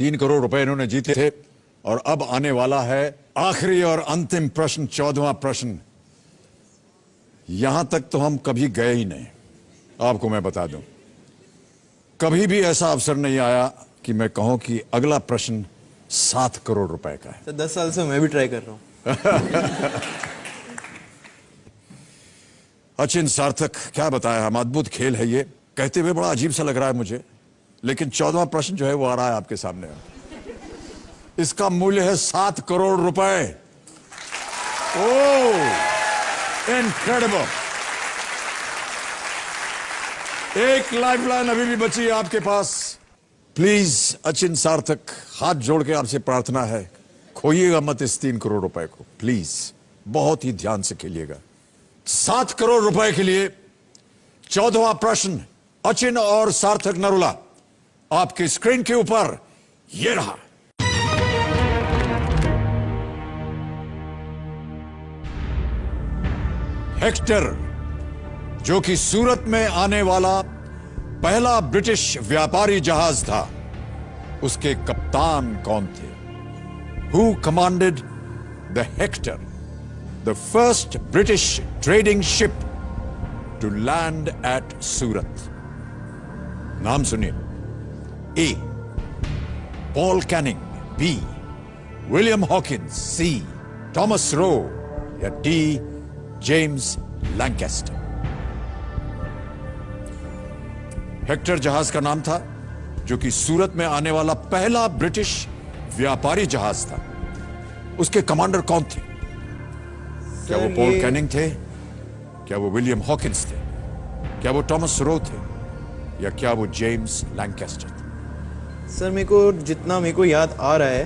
3 करोड़ रुपए इन्होंने जीते थे। और अब आने वाला है आखिरी और अंतिम प्रश्न, 14वां प्रश्न। यहां तक तो हम कभी गए ही नहीं, आपको मैं बता दूं। कभी भी ऐसा अवसर नहीं आया कि मैं कहूं कि अगला प्रश्न 7 करोड़ रुपए का है। तो 10 साल से मैं भी ट्राई कर रहा हूं। अचिन, सार्थक, क्या बताया हम, अद्भुत खेल है ये। कहते हुए बड़ा अजीब सा लग रहा है मुझे, लेकिन 14वां प्रश्न जो है वो आ रहा है आपके सामने। इसका मूल्य है 7 करोड़ रुपए। ओह, इनक्रेडिबल। एक लाइफलाइन अभी भी बची है आपके पास। प्लीज अचिन, सार्थक, हाथ जोड़ के आपसे प्रार्थना है, खोइएगा मत इस 3 करोड़ रुपए को, प्लीज। बहुत ही ध्यान से खेलिएगा। 7 करोड़ रुपए के लिए 14वां प्रश्न, अचिन और सार्थक नरूला, आपकी स्क्रीन के ऊपर ये रहा। हेक्टर, जो कि सूरत में आने वाला पहला ब्रिटिश व्यापारी जहाज था, उसके कप्तान कौन थे? Who commanded the Hector, the first British trading ship to land at Surat? नाम सुनिए। A. Paul Canning, B. William Hawkins, C. Thomas Roe, या D. James Lancaster। हेक्टर जहाज का नाम था, जो कि सूरत में आने वाला पहला ब्रिटिश व्यापारी जहाज था। उसके कमांडर कौन थे? क्या वो पॉल कैनिंग थे? क्या वो विलियम हॉकिंस थे? क्या वो टॉमस रो थे? या क्या वो जेम्स लैंकेस्टर थे? सर जितना मेरे को याद आ रहा है,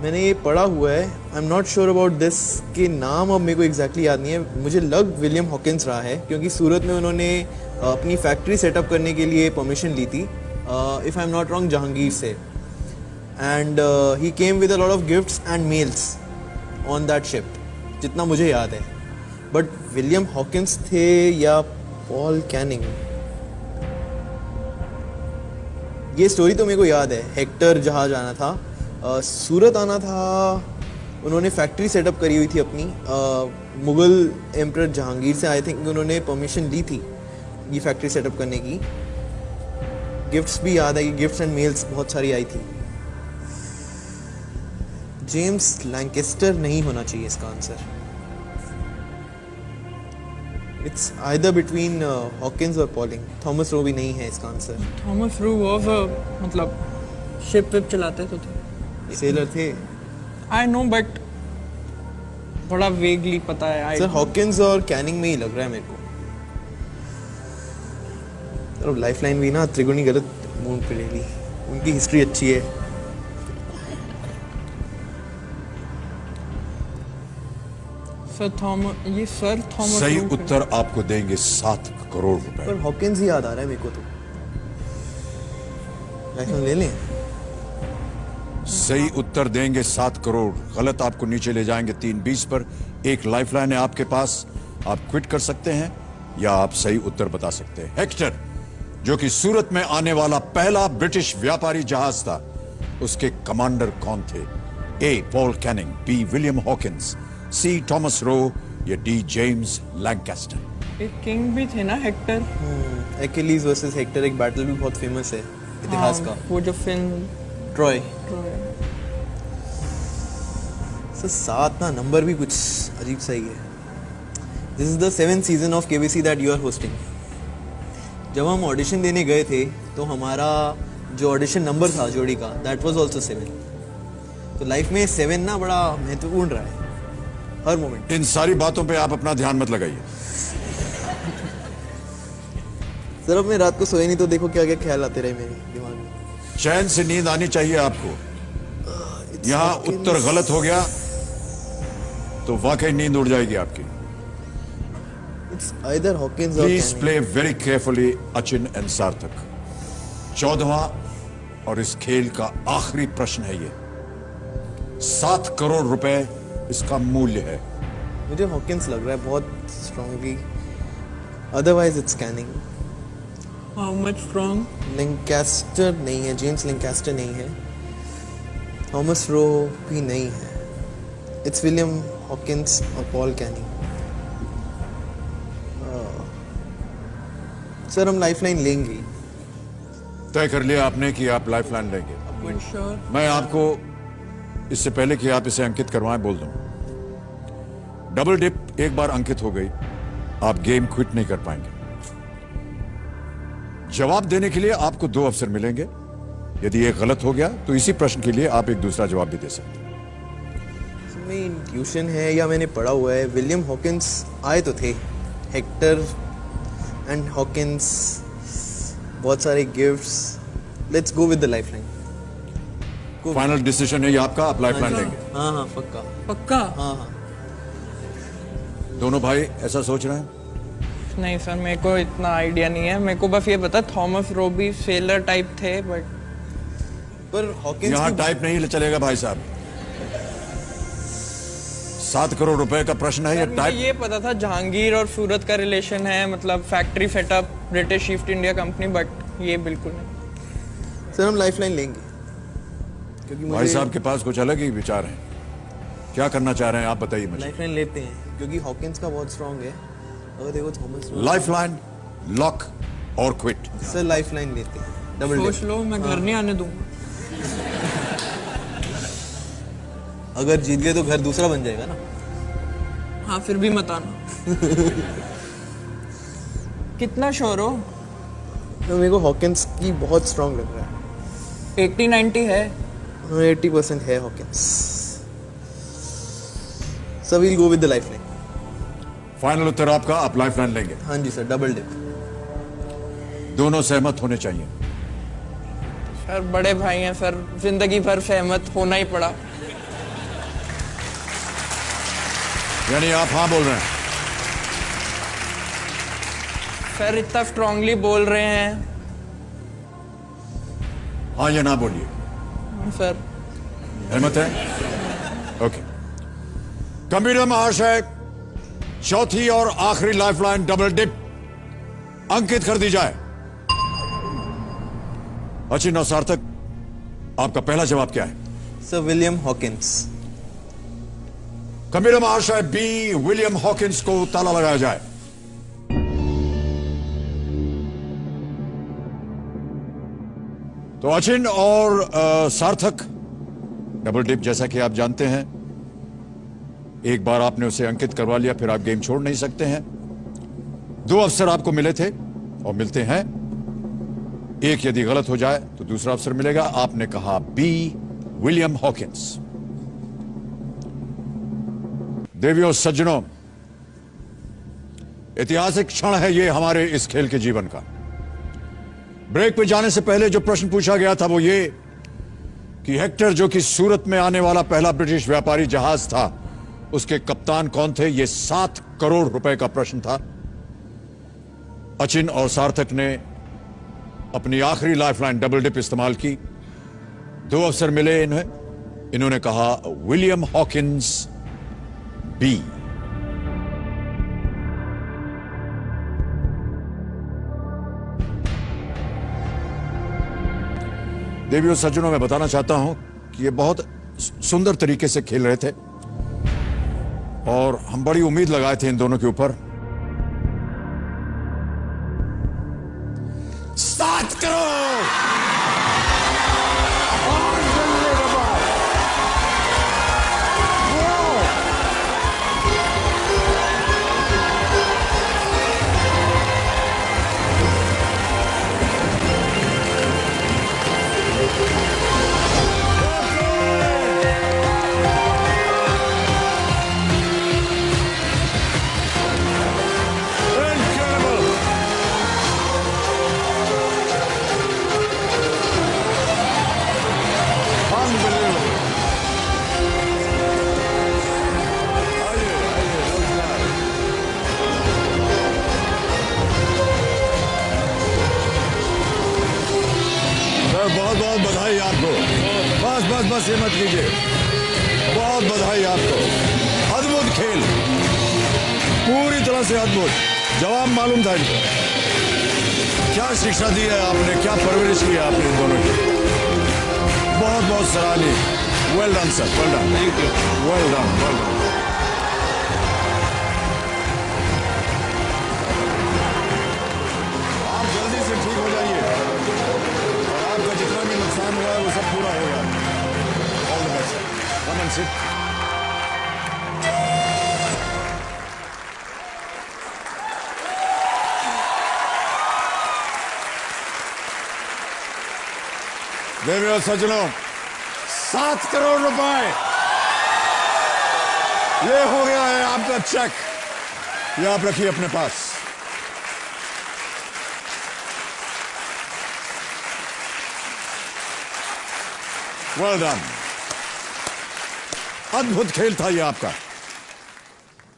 मैंने ये पढ़ा हुआ है। आई am not sure about this के नाम अब मेरे को एग्जैक्टली याद नहीं है। मुझे लग विलियम हॉकिंस रहा है, क्योंकि सूरत में उन्होंने अपनी फैक्ट्री सेटअप करने के लिए परमिशन ली थी, if I am not wrong, Jahangir से। And he came with a lot of gifts and mails on that ship, जितना मुझे याद है। बट विलियम हॉकिंस थे या पॉल कैनिंग, ये स्टोरी तो मेरे को याद है। हेक्टर जहाज आना था, सूरत आना था, उन्होंने फैक्ट्री सेटअप करी हुई थी अपनी, मुगल एम्परर जहांगीर से आई थिंक उन्होंने परमिशन ली थी ये फैक्ट्री सेटअप करने की। गिफ्ट्स भी याद है कि गिफ्ट्स एंड मेल्स बहुत सारी आई थी। जेम्स लैंकेस्टर नहीं होना चाहिए इसका answer. It's either between Hawkins और पॉलिंग। थॉमस रो भी नहीं है इसका आंसर। थॉमस रो वाज मतलब शिप विप चलाते तो थे, सेलर थे। आई नो बट बड़ा वेगली पता है। सर हॉकिंस और कैनिंग में ही लग रहा है मेरे को। तो लाइफलाइन भी ना त्रिगुणी गलत मूड पे ले ली। उनकी हिस्ट्री अच्छी है। सर थॉमस सही उत्तर आपको देंगे 7 करोड़ रुपए। पर हॉकिंस ही याद आ रहा है मेरे को तो। लाइफलाइन ले लें? सही उत्तर देंगे 7 करोड़, गलत आपको नीचे ले जाएंगे 320 पर। एक लाइफलाइन है आपके पास, आप क्विट कर सकते हैं या आप सही उत्तर बता सकते हैं। हेक्टर, जो कि सूरत में आने वाला पहला ब्रिटिश व्यापारी जहाज था, उसके कमांडर कौन थे? A. Paul Canning, B. William Hawkins, C. Thomas Roe, या डी. James Lancaster. एक किंग भी थे ना हेक्टर। एक्किलीज वर्सेस हेक्टर एक बैटल भी बहुत फेमस है इतिहास का। वो जो फिल्म ट्रॉय। सर 7 ना नंबर भी कुछ अजीब सा ही है। This is the 7th season of KBC that you are hosting. जब हम ऑडिशन देने गए थे तो हमारा जो ऑडिशन नंबर था जोड़ी का, दैट वाज आल्सो 7। तो लाइफ में 7 ना बड़ा महत्वपूर्ण रहा है हर मोमेंट। इन सारी बातों पे आप अपना ध्यान मत लगाइए। सर अब मैं रात को सोए नहीं तो देखो क्या क्या ख्याल आते रहे मेरे दिमाग में। चैन से नींद आनी चाहिए आपको। यहां उत्तर गलत हो गया तो वाकई नींद उड़ जाएगी आपकी। It's either Hawkins or Please Canning. play very carefully, Achin and Sarthak। 14वां और इस खेल का आखिरी प्रश्न है ये। 7 करोड़ रुपए इसका मूल्य है। मुझे हॉकिंस लग रहा है बहुत strongly, otherwise it's canning. How much from Lancaster नहीं है, जेम्स लिंकास्टर नहीं है, थॉमस रो भी नहीं है, इट्स विलियम हॉकिंस और पॉल कैनी। सर हम लाइफलाइन लेंगे। तय कर लिया आपने कि आप लाइफलाइन लेंगे। श्योर? मैं आपको इससे पहले कि आप इसे अंकित करवाएं बोल दूं, डबल डिप एक बार अंकित हो गई, आप गेम क्विट नहीं कर पाएंगे। जवाब देने के लिए आपको 2 अवसर मिलेंगे। यदि एक गलत हो गया तो इसी प्रश्न के लिए आप एक दूसरा जवाब भी दे सकते हैं। में इंट्यूशन है या मैंने पढ़ा हुआ है, विलियम हॉकिंस आए तो थे, हेक्टर एंड हॉकिंस, बहुत सारे gifts. Let's go with the lifeline. Final decision है ये आपका, आप लाइफलाइन लेंगे? हाँ हाँ पक्का। पक्का? हाँ हाँ दोनों भाई ऐसा सोच रहे हैं? नहीं सर, मेरे को इतना आइडिया नहीं है। मेरे को बस ये पता थॉमस रोबी सेलर टाइप थे, बट पर हॉकिंस यहां की टाइप नहीं चलेगा भाई साहब। 7 करोड़ रुपए का प्रश्न है, ये मुझे टाइप। ये पता था जहांगीर और सूरत का रिलेशन है, मतलब factory setup British east India company, but ये बिल्कुल नहीं। सर हम लाइफलाइन लेंगे क्योंकि भाई मुझे साहब के पास कुछ अलग ही विचार हैं। क्या करना चाह रहे हैं आप बताइए मुझे। लाइफलाइन लेते हैं क्योंकि हॉकिंस का बहुत स्ट्रांग है। अगर देखो थॉमस लाइफलाइन, लॉक और क्विट? सर लाइफलाइन लेते हैं, डबल सोच लो, मैं घर नहीं आने दूंगा। अगर जीत गए तो घर दूसरा बन जाएगा ना। हाँ फिर भी मत आना। कितना श्योर हो? तो मेरे को हॉकिंस की बहुत स्ट्रांग लग रहा है। 80-90 है? 80% है Hawkins. So we'll go with the lifeline. Final उत्तर आपका, आप लाइफलाइन लेंगे? हाँ जी सर, डबल डिप। दोनों सहमत होने चाहिए। सर बड़े भाई हैं सर, जिंदगी भर सहमत होना ही पड़ा। यानी आप हाँ बोल रहे हैं? सर इतना स्ट्रांगली बोल रहे हैं। हाँ या ना बोलिए। सर सहमत है? ओके। कंप्यूटर महाशय, चौथी और आखिरी लाइफलाइन डबल डिप अंकित कर दी जाए। अचिन और सार्थक, आपका पहला जवाब क्या है? Sir William Hawkins. कंप्यूटर महाशय, बी विलियम हॉकिंस को ताला लगाया जाए। तो अचिन और सार्थक, डबल डिप जैसा कि आप जानते हैं, एक बार आपने उसे अंकित करवा लिया फिर आप गेम छोड़ नहीं सकते हैं। 2 अवसर आपको मिले थे और मिलते हैं। एक यदि गलत हो जाए तो दूसरा अवसर मिलेगा। आपने कहा बी विलियम हॉकिंस। देवियों सज्जनों, ऐतिहासिक क्षण है ये हमारे इस खेल के जीवन का। ब्रेक पे जाने से पहले जो प्रश्न पूछा गया था वो ये कि हेक्टर, जो कि सूरत में आने वाला पहला ब्रिटिश व्यापारी जहाज था, उसके कप्तान कौन थे? ये 7 करोड़ रुपए का प्रश्न था। अचिन और सार्थक ने अपनी आखिरी लाइफलाइन डबल डिप इस्तेमाल की। 2 अवसर मिले इन्हें। इन्होंने कहा विलियम हॉकिंस, बी। देवियों सज्जनों, मैं बताना चाहता हूं कि ये बहुत सुंदर तरीके से खेल रहे थे और हम बड़ी उम्मीद लगाए थे इन दोनों के ऊपर। 7 करोड़! बहुत बहुत बधाई आपको। बस ये मत कीजिए। बहुत बधाई आपको। अद्भुत खेल, पूरी तरह से अद्भुत। जवाब मालूम था इनको। क्या शिक्षा दी है आपने, क्या परवरिश की है आपने इन दोनों की, बहुत बहुत सराहनीय। Well done sir, well done, thank you. Well done, well done. आप जल्दी से ठीक हो जाइए और आपका जितना भी नुकसान हुआ है वो सब पूरा होगा। All the best. Come and sit. देवियों सज्जनों, 7 करोड़ रुपए ये हो गया है आपका चेक। ये आप रखिए अपने पास। Well done. अद्भुत खेल था ये आपका।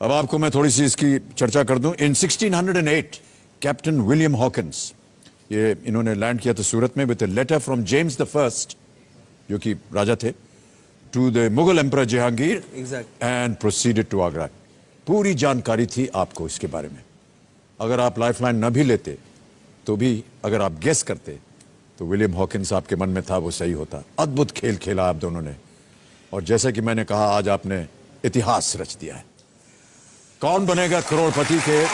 अब आपको मैं थोड़ी सी इसकी चर्चा कर दूं। इन 1608 कैप्टन विलियम हॉकिंस, ये इन्होंने लैंड किया था सूरत में with a letter from James the first, जो कि राजा थे, to the Mughal emperor Jahangir and proceeded to Agra. पूरी जानकारी थी आपको इसके बारे में। अगर आप लाइफलाइन न भी लेते तो भी अगर आप गेस करते तो विलियम हॉकिंस आपके मन में था, वो सही होता। अद्भुत खेल खेला आप दोनों ने, और जैसे कि मैंने कहा, आज आपने इतिहास रच दिया है। कौन बनेगा करोड़पति के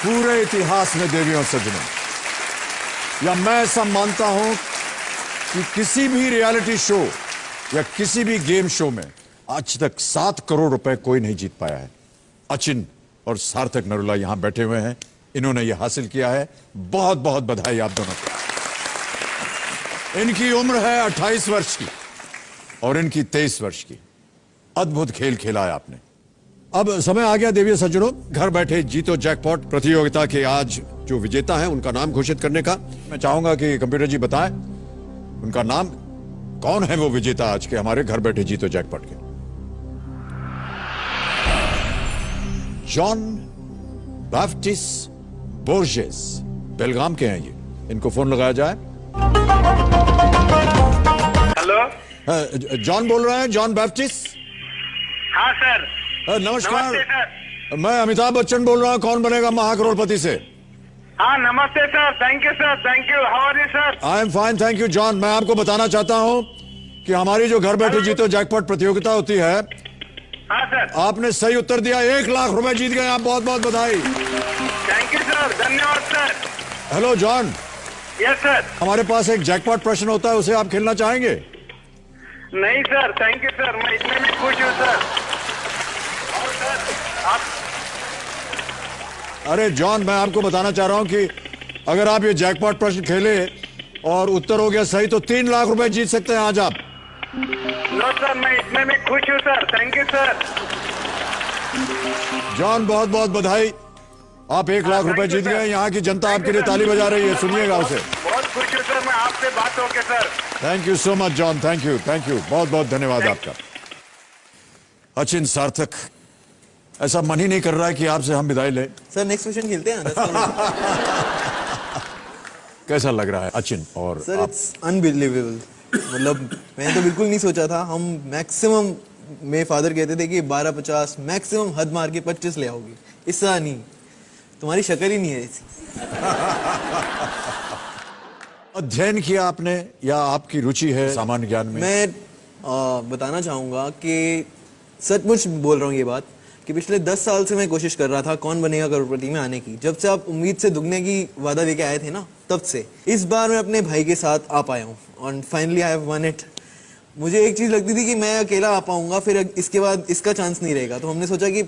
पूरे इतिहास में देवियों सज्जनों, या मैं ऐसा मानता हूं कि किसी भी रियलिटी शो या किसी भी गेम शो में आज तक 7 करोड़ रुपए कोई नहीं जीत पाया है। अचिन और सार्थक नरूला यहां बैठे हुए हैं, इन्होंने यह हासिल किया है। बहुत बहुत बधाई आप दोनों को। इनकी उम्र है 28 वर्ष की और इनकी 23 वर्ष की। अद्भुत खेल खेला है आपने। अब समय आ गया देवियों सज्जनों, घर बैठे जीतो जैकपॉट प्रतियोगिता के आज जो विजेता है उनका नाम घोषित करने का। मैं चाहूंगा कि कंप्यूटर जी बताएं उनका नाम। कौन है वो विजेता आज के हमारे घर बैठे जीतो जैकपॉट के? जॉन बैप्टिस्ट बोर्जेस, बेलगाम के हैं ये। इनको फोन लगाया जाए। हेलो, जॉन बोल रहे हैं, जॉन बैप्टिस्ट। हाँ सर। नमस्कार नमस्ते सर। मैं अमिताभ बच्चन बोल रहा हूँ, कौन बनेगा महाकरोड़पति से। हाँ नमस्ते sir, thank you sir, thank you. How are you sir? I am fine, thank you John. मैं आपको बताना चाहता हूँ कि हमारी जो घर बैठे जीतो जैकपॉट प्रतियोगिता होती है, हाँ सर। आपने सही उत्तर दिया, 1 लाख रुपए जीत गए आप। बहुत बहुत बधाई। थैंक यू सर, धन्यवाद sir. Hello John, yes sir. हमारे पास एक जैकपॉट प्रश्न होता है, उसे आप खेलना चाहेंगे? नहीं सर, थैंक यू सर, मैं इतने में खुश हूँ सर। और सर आप, अरे जॉन, मैं आपको बताना चाह रहा हूं कि अगर आप ये जैकपॉट प्रश्न खेले और उत्तर हो गया सही तो 3 लाख रुपए जीत सकते हैं आज आप। नो सर, मैं इतने में खुश हूँ sir, thank you sir. John बहुत बहुत बधाई, आप 1 लाख रुपए जीत गए। यहाँ की जनता आपके लिए ताली बजा रही है, सुनिएगा उसे। बहुत खुश हूँ सर, मैं आपसे बात होके sir. Thank you so much John, thank you, thank you, बहुत बहुत धन्यवाद आपका। अचिन, सार्थक, ऐसा मन ही नहीं कर रहा है कि आपसे हम विदाई लें। सर नेक्स्ट क्वेश्चन खेलते हैं 10 कैसा लग रहा है अचिन और सर आप? It's unbelievable. मतलब मैंने तो बिल्कुल नहीं सोचा था। हम मैक्सिमम, मेरे फादर कहते थे कि 12-50, मैक्सिमम हद मार के 25 ले आओगे, इससे नहीं। तुम्हारी शक्ल ही नहीं है ऐसी। अध्ययन किया आपने या आपकी रुचि है सामान्य ज्ञान में? मैं बताना चाहूँगा कि सचमुच बोल रहा हूँ ये बात कि पिछले 10 साल से मैं कोशिश कर रहा था कौन बनेगा करोड़पति में आने की। जब से आप उम्मीद से दुगने की वादा लेके आए थे ना, तब से इस बार मैं अपने भाई के साथ आ पाया हूँ और finally I have one it. मुझे एक चीज़ लगती थी कि मैं अकेला आ पाऊंगा, फिर इसके बाद इसका चांस नहीं रहेगा, तो हमने सोचा कि